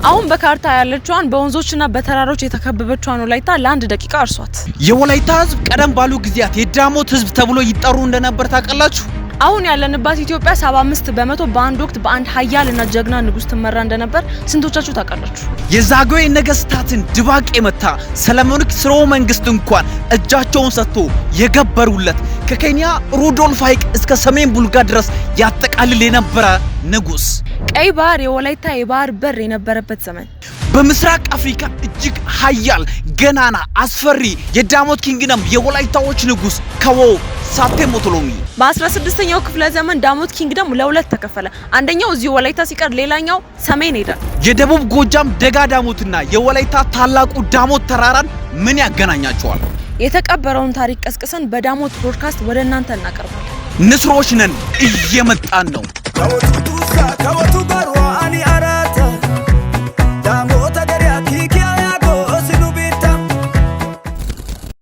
አሁን በካርታ ያለችዋን በወንዞችና በተራሮች የተከበበችዋን ወላይታ ለአንድ ደቂቃ አርሷት። የወላይታ ህዝብ ቀደም ባሉ ጊዜያት የዳሞት ህዝብ ተብሎ ይጠሩ እንደነበር ታውቃላችሁ? አሁን ያለንባት ኢትዮጵያ 75% በአንድ ወቅት በአንድ ኃያልና ጀግና ንጉስ ትመራ እንደነበር ስንቶቻችሁ ታውቃላችሁ? የዛግዌ ነገስታትን ድባቅ የመታ ሰለሞኒክ ስርወ መንግስት እንኳን እጃቸውን ሰጥቶ የገበሩለት ከኬንያ ሩዶልፍ ሐይቅ እስከ ሰሜን ቡልጋ ድረስ ያጠቃልል የነበረ ንጉስ ቀይ ባህር የወላይታ የባህር በር የነበረበት ዘመን በምስራቅ አፍሪካ እጅግ ኃያል ገናና አስፈሪ የዳሞት ኪንግደም የወላይታዎች ንጉስ ከዎ ሳቴ ሞቶሎሚ በ16ኛው ክፍለ ዘመን ዳሞት ኪንግደም ለሁለት ተከፈለ። አንደኛው እዚህ ወላይታ ሲቀር ሌላኛው ሰሜን ሄደ። የደቡብ ጎጃም ደጋ ዳሞትና የወላይታ ታላቁ ዳሞት ተራራን ምን ያገናኛቸዋል? የተቀበረውን ታሪክ ቀስቅሰን በዳሞት ብሮድካስት ወደ እናንተ እናቀርባለን። ንስሮች ነን፣ እየመጣን ነው።